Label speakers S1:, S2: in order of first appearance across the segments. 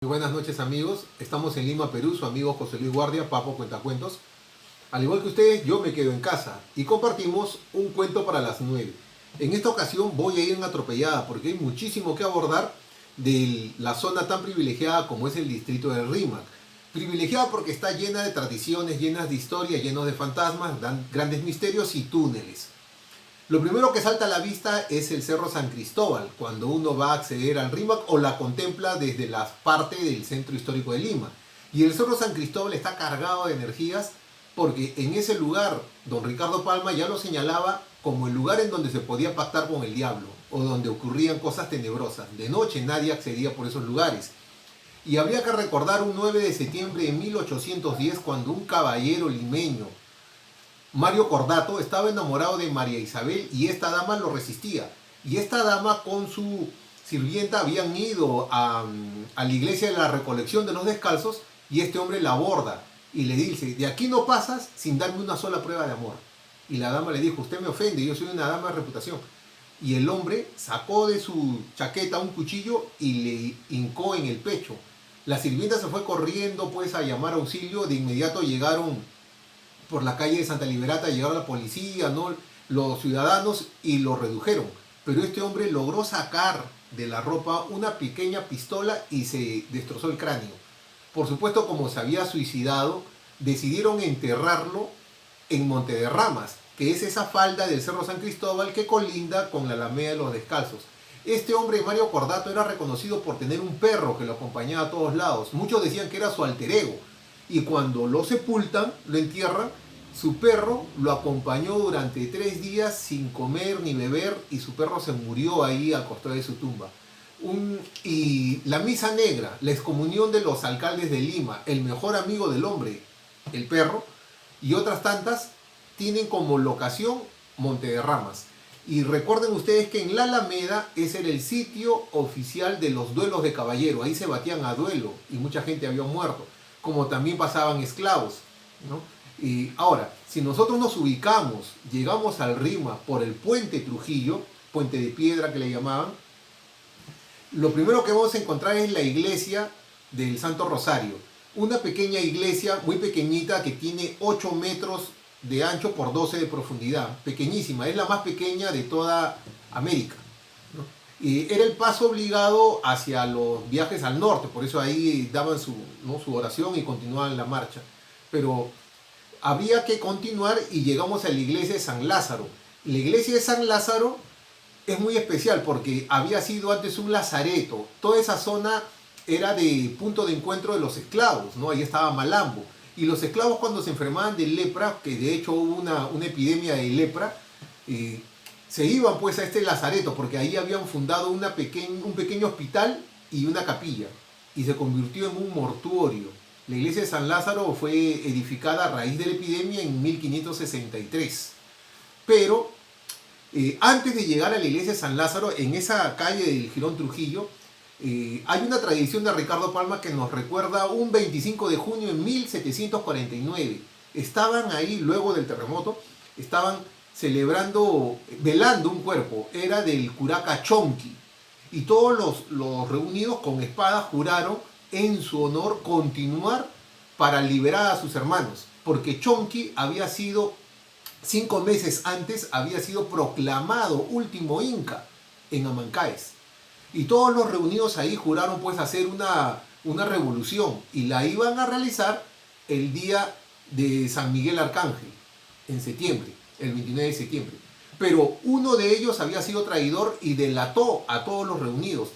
S1: Muy buenas noches amigos, estamos en Lima, Perú, su amigo José Luis Guardia, Papo Cuentacuentos. Al igual que ustedes, yo me quedo en casa y compartimos un cuento para las 9. En esta ocasión voy a ir en atropellada porque hay muchísimo que abordar de la zona tan privilegiada como es el distrito del Rímac. Privilegiada porque está llena de tradiciones, llenas de historias, llenos de fantasmas, grandes misterios y túneles. Lo primero que salta a la vista es el Cerro San Cristóbal, cuando uno va a acceder al Rímac o la contempla desde la parte del centro histórico de Lima. Y el Cerro San Cristóbal está cargado de energías porque en ese lugar don Ricardo Palma ya lo señalaba como el lugar en donde se podía pactar con el diablo o donde ocurrían cosas tenebrosas. De noche nadie accedía por esos lugares. Y habría que recordar un 9 de septiembre de 1810 cuando un caballero limeño, Mario Cordato, estaba enamorado de María Isabel y esta dama lo resistía. Y esta dama con su sirvienta habían ido a la iglesia de la Recolección de los Descalzos y este hombre la aborda y le dice: de aquí no pasas sin darme una sola prueba de amor. Y la dama le dijo: usted me ofende, yo soy una dama de reputación. Y el hombre sacó de su chaqueta un cuchillo y le hincó en el pecho. La sirvienta se fue corriendo pues a llamar auxilio. De inmediato llegaron por la calle de Santa Liberata, llegaron la policía, ¿no?, los ciudadanos, y lo redujeron. Pero este hombre logró sacar de la ropa una pequeña pistola y se destrozó el cráneo. Por supuesto, como se había suicidado, decidieron enterrarlo en Monte de Ramas, que es esa falda del Cerro San Cristóbal que colinda con la Alameda de los Descalzos. Este hombre, Mario Cordato, era reconocido por tener un perro que lo acompañaba a todos lados. Muchos decían que era su alter ego. Y cuando lo sepultan, lo entierran, su perro lo acompañó durante 3 días sin comer ni beber y su perro se murió ahí al costado de su tumba. Y la misa negra, la excomunión de los alcaldes de Lima, el mejor amigo del hombre, el perro, y otras tantas, tienen como locación Monte de Ramas. Y recuerden ustedes que en la Alameda ese era el sitio oficial de los duelos de caballero. Ahí se batían a duelo y mucha gente había muerto, como también pasaban esclavos, ¿no? Y ahora, si nosotros nos ubicamos, llegamos al Rima por el puente Trujillo, puente de piedra que le llamaban, lo primero que vamos a encontrar es la iglesia del Santo Rosario. Una pequeña iglesia muy pequeñita que tiene 8 metros de ancho por 12 de profundidad. Pequeñísima, es la más pequeña de toda América, ¿no? Y era el paso obligado hacia los viajes al norte, por eso ahí daban su oración y continuaban la marcha. Pero había que continuar y llegamos a la iglesia de San Lázaro. La iglesia de San Lázaro es muy especial porque había sido antes un lazareto. Toda esa zona era de punto de encuentro de los esclavos, ¿no? Ahí estaba Malambo. Y los esclavos, cuando se enfermaban de lepra, que de hecho hubo una epidemia de lepra, se iban pues a este lazareto porque ahí habían fundado un pequeño hospital y una capilla. Y se convirtió en un mortuorio. La iglesia de San Lázaro fue edificada a raíz de la epidemia en 1563. Pero antes de llegar a la iglesia de San Lázaro, en esa calle del Girón Trujillo, hay una tradición de Ricardo Palma que nos recuerda un 25 de junio de 1749. Estaban ahí, luego del terremoto, estaban celebrando, velando un cuerpo. Era del curaca Chonqui. Y todos los reunidos con espadas juraron en su honor continuar para liberar a sus hermanos. Porque Chonqui había sido, 5 meses antes, había sido proclamado último inca en Amancaes. Y todos los reunidos ahí juraron pues hacer una revolución y la iban a realizar el día de San Miguel Arcángel, en septiembre, el 29 de septiembre. Pero uno de ellos había sido traidor y delató a todos los reunidos.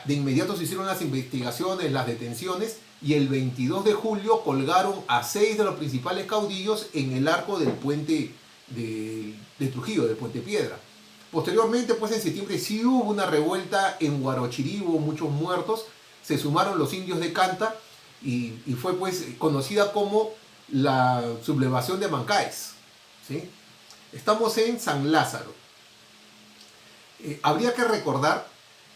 S1: De inmediato se hicieron las investigaciones, las detenciones, y el 22 de julio colgaron a 6 de los principales caudillos en el arco del puente de Trujillo, del puente Piedra. Posteriormente, pues en septiembre sí hubo una revuelta en Huarochirí, hubo muchos muertos, se sumaron los indios de Canta y fue pues conocida como la sublevación de Mancaes, ¿sí? Estamos en San Lázaro. Habría que recordar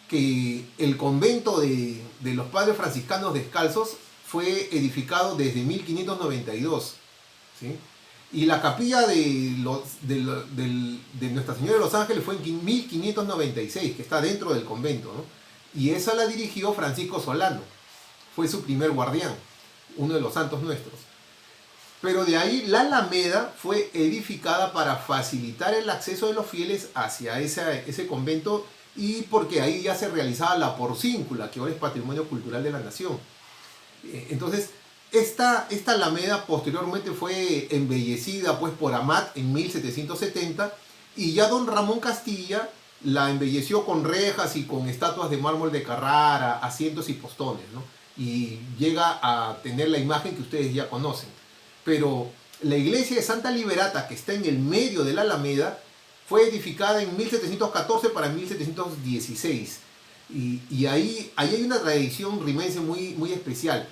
S1: que el convento de los padres franciscanos descalzos fue edificado desde 1592, ¿sí? Y la capilla de Nuestra Señora de los Ángeles fue en 1596, que está dentro del convento, ¿no? Y esa la dirigió Francisco Solano. fue su primer guardián, uno de los santos nuestros. Pero de ahí la Alameda fue edificada para facilitar el acceso de los fieles hacia ese convento, y porque ahí ya se realizaba la porcíncula, que ahora es patrimonio cultural de la nación. Entonces, esta Alameda posteriormente fue embellecida pues, por Amat en 1770, y ya don Ramón Castilla la embelleció con rejas y con estatuas de mármol de Carrara, asientos y postones, ¿no? Y llega a tener la imagen que ustedes ya conocen. Pero la iglesia de Santa Liberata, que está en el medio de la Alameda, fue edificada en 1714 para 1716. Y ahí hay una tradición rimense muy especial.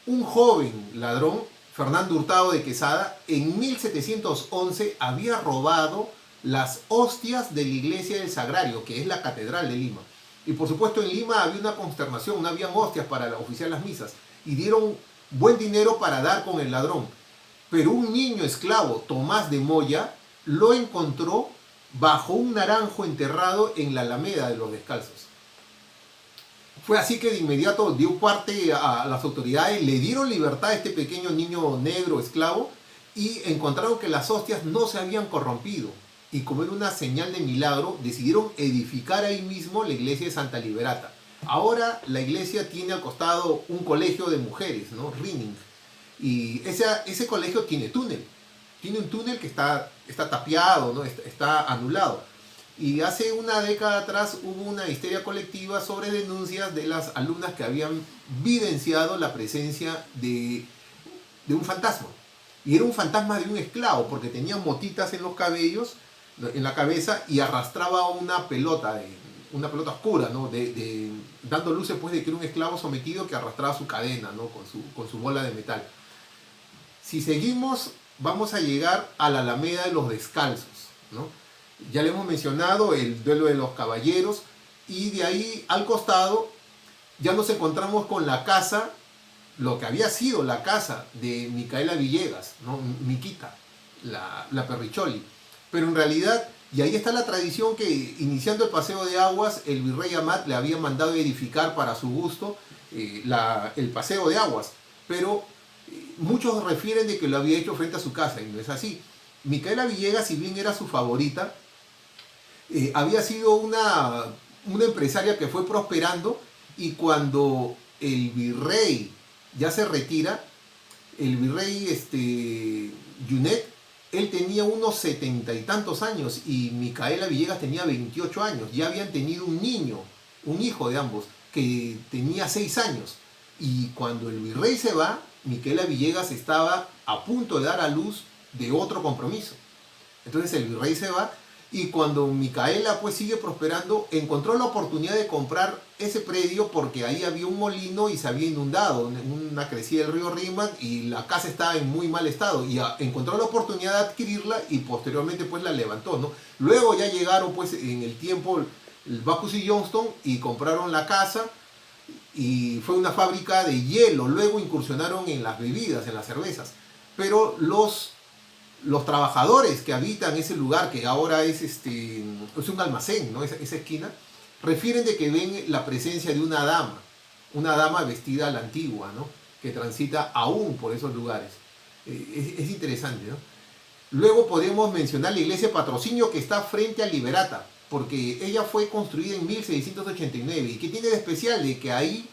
S1: Un joven ladrón, Fernando Hurtado de Quesada, en 1711 había robado las hostias de la iglesia del Sagrario, que es la catedral de Lima. Y por supuesto en Lima había una consternación, no habían hostias para oficiar las misas. Y dieron buen dinero para dar con el ladrón. Pero un niño esclavo, Tomás de Moya, lo encontró bajo un naranjo enterrado en la Alameda de los Descalzos. Fue así que de inmediato dio parte a las autoridades, le dieron libertad a este pequeño niño negro esclavo, y encontraron que las hostias no se habían corrompido. Y como era una señal de milagro, decidieron edificar ahí mismo la iglesia de Santa Liberata. Ahora la iglesia tiene al costado un colegio de mujeres, ¿no? Rinning. Y ese colegio tiene túnel. Tiene un túnel que está tapiado, ¿no? Está anulado. Y hace una década atrás hubo una histeria colectiva sobre denuncias de las alumnas que habían vivenciado la presencia de un fantasma. Y era un fantasma de un esclavo, porque tenía motitas en los cabellos, en la cabeza, y arrastraba una pelota oscura, ¿no? Dando luces pues, de que era un esclavo sometido que arrastraba su cadena, ¿no? con su bola de metal. Si seguimos, vamos a llegar a la Alameda de los Descalzos, ¿no? Ya le hemos mencionado el duelo de los caballeros, y de ahí al costado ya nos encontramos con la casa, lo que había sido la casa de Micaela Villegas, ¿no? Miquita, la Perricholi. Pero en realidad, y ahí está la tradición que iniciando el paseo de aguas, el virrey Amat le había mandado edificar para su gusto el paseo de aguas. Pero muchos refieren de que lo había hecho frente a su casa, y no es así. Micaela Villegas, si bien era su favorita, había sido una empresaria que fue prosperando, y cuando el virrey ya se retira, el virrey Junet, él tenía unos 70 y tantos años, y Micaela Villegas tenía 28 años. Ya habían tenido un niño, un hijo de ambos, que tenía 6 años. Y cuando el virrey se va, Micaela Villegas estaba a punto de dar a luz de otro compromiso. Entonces el virrey se va, y cuando Micaela pues sigue prosperando, encontró la oportunidad de comprar ese predio, porque ahí había un molino y se había inundado, una crecida del río Rímac, y la casa estaba en muy mal estado, y encontró la oportunidad de adquirirla, y posteriormente pues la levantó, ¿no? Luego ya llegaron pues en el tiempo el Bacchus y Johnston y compraron la casa, y fue una fábrica de hielo. Luego incursionaron en las bebidas, en las cervezas, pero los trabajadores que habitan ese lugar, que ahora es un almacén, ¿no? Esa esquina, refieren de que ven la presencia de una dama vestida a la antigua, ¿no? Que transita aún por esos lugares. Es interesante, ¿no? Luego podemos mencionar la iglesia Patrocinio, que está frente a Liberata, porque ella fue construida en 1689. ¿Y qué tiene de especial? De que ahí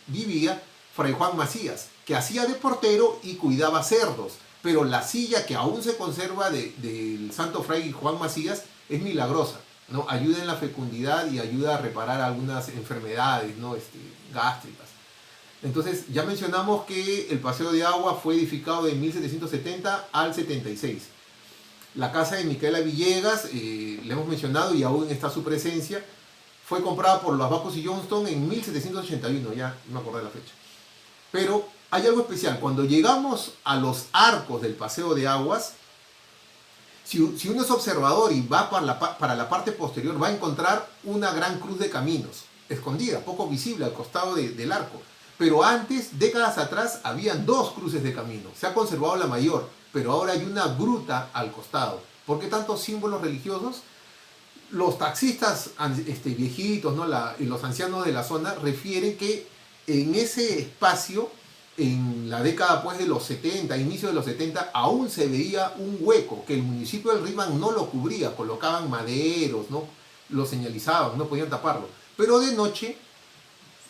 S1: vivía Fray Juan Macías, que hacía de portero y cuidaba cerdos. Pero la silla que aún se conserva del santo Fray Juan Macías es milagrosa, ¿no? Ayuda en la fecundidad y ayuda a reparar algunas enfermedades, ¿no? Gástricas. Entonces, ya mencionamos que el paseo de agua fue edificado de 1770 al 76. La casa de Micaela Villegas, le hemos mencionado y aún está su presencia, fue comprada por los Bacchus y Johnston en 1781, ya no me acuerdo de la fecha. Pero hay algo especial. Cuando llegamos a los arcos del paseo de aguas, si uno es observador y va para la parte posterior, va a encontrar una gran cruz de caminos, escondida, poco visible al costado del arco. Pero antes, décadas atrás, habían 2 cruces de camino. Se ha conservado la mayor, pero ahora hay una gruta al costado. ¿Por qué tantos símbolos religiosos? Los taxistas viejitos, ¿no? Y los ancianos de la zona refieren que en ese espacio, en la década pues de los 70, inicio de los 70, aún se veía un hueco que el municipio del Rímac no lo cubría, colocaban maderos, ¿no? Lo señalizaban, no podían taparlo. Pero de noche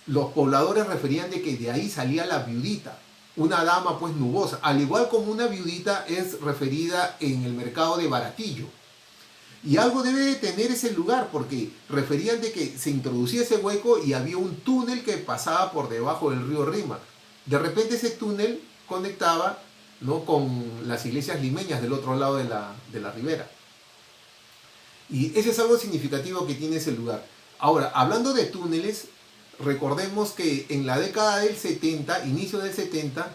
S1: los pobladores referían de que de ahí salía la viudita, una dama pues nubosa, al igual como una viudita es referida en el mercado de Baratillo. Y algo debe de tener ese lugar, porque referían de que se introducía ese hueco y había un túnel que pasaba por debajo del río Rímac. De repente ese túnel conectaba, ¿no?, con las iglesias limeñas del otro lado de la ribera. Y ese es algo significativo que tiene ese lugar. Ahora, hablando de túneles, recordemos que en la década del 70, inicio del 70,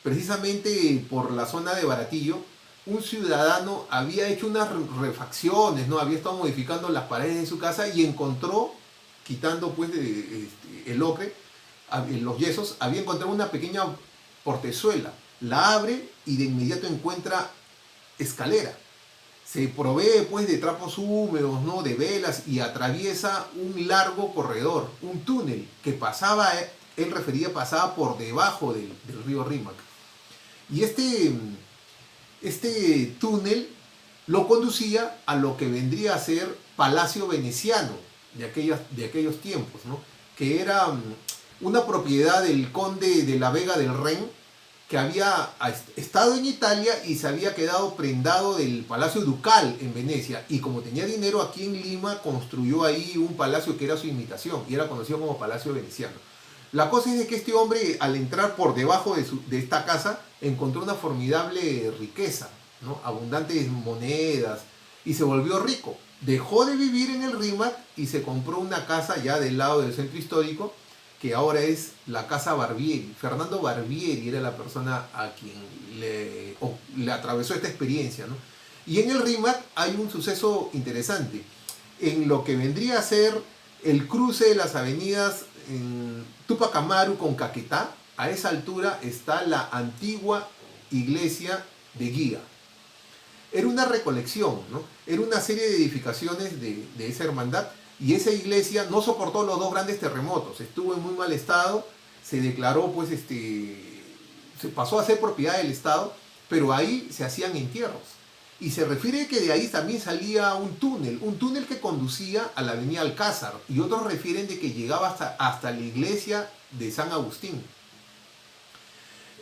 S1: precisamente por la zona de Baratillo, un ciudadano había hecho unas refacciones, ¿no? Había estado modificando las paredes de su casa y encontró, quitando pues el ocre, los yesos, había encontrado una pequeña portezuela. La abre y de inmediato encuentra escalera. Se provee pues de trapos húmedos, ¿no?, de velas, y atraviesa un largo corredor, un túnel que pasaba, él refería, pasaba por debajo del río Rímac. Y este túnel lo conducía a lo que vendría a ser Palacio Veneciano de aquellos tiempos, ¿no?, que era una propiedad del conde de la Vega del Ren, que había estado en Italia y se había quedado prendado del Palacio Ducal en Venecia, y como tenía dinero aquí en Lima, construyó ahí un palacio que era su imitación y era conocido como Palacio Veneciano. La cosa es de que este hombre, al entrar por debajo de esta casa, encontró una formidable riqueza, ¿no?, abundantes monedas, y se volvió rico. Dejó de vivir en el Rímac y se compró una casa ya del lado del centro histórico, que ahora es la Casa Barbieri. Fernando Barbieri era la persona a quien le atravesó esta experiencia, ¿no? Y en el Rímac hay un suceso interesante. En lo que vendría a ser el cruce de las avenidas Túpac Amaru con Caquetá, a esa altura está la antigua iglesia de Guía. Era una recolección, ¿no? Era una serie de edificaciones de esa hermandad, y esa iglesia no soportó los dos grandes terremotos, estuvo en muy mal estado, se declaró pues se pasó a ser propiedad del Estado, pero ahí se hacían entierros. Y se refiere que de ahí también salía un túnel que conducía a la avenida Alcázar, y otros refieren de que llegaba hasta la iglesia de San Agustín.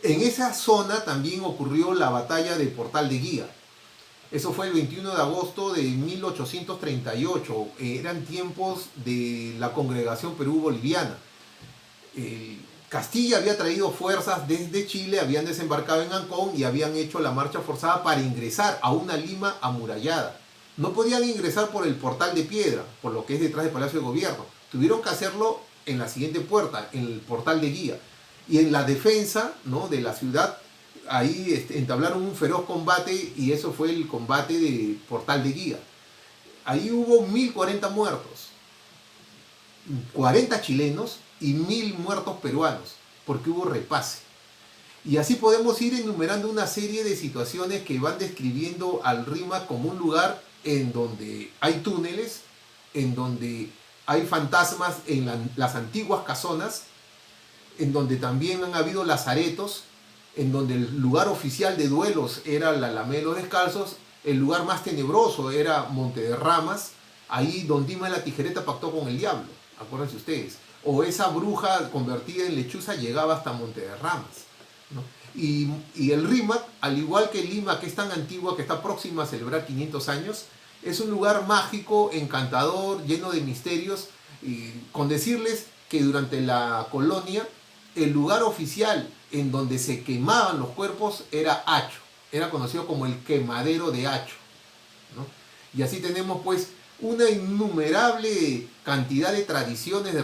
S1: En esa zona también ocurrió la batalla de Portal de Guía. Eso fue el 21 de agosto de 1838. Eran tiempos de la Congregación Perú-Boliviana. Castilla había traído fuerzas desde Chile, habían desembarcado en Ancón y habían hecho la marcha forzada para ingresar a una Lima amurallada. No podían ingresar por el Portal de Piedra, por lo que es detrás del Palacio de Gobierno. Tuvieron que hacerlo en la siguiente puerta, en el Portal de Guía. Y en la defensa, ¿no?, de la ciudad, ahí entablaron un feroz combate, y eso fue el combate de Portal de Guía. Ahí hubo 1040 muertos, 40 chilenos y 1000 muertos peruanos, porque hubo repase. Y así podemos ir enumerando una serie de situaciones que van describiendo al Rímac como un lugar en donde hay túneles, en donde hay fantasmas en las antiguas casonas, en donde también han habido lazaretos, en donde el lugar oficial de duelos era la Alameda de los Descalzos, el lugar más tenebroso era Monte de Ramas, ahí Don Dimas de la Tijereta pactó con el diablo, acuérdense ustedes, o esa bruja convertida en lechuza llegaba hasta Monte de Ramas, ¿no? Y el Rímac, al igual que Lima, que es tan antigua, que está próxima a celebrar 500 años, es un lugar mágico, encantador, lleno de misterios, y con decirles que durante la colonia, el lugar oficial en donde se quemaban los cuerpos era Hacho, era conocido como el quemadero de Hacho, ¿no? Y así tenemos pues una innumerable cantidad de tradiciones, de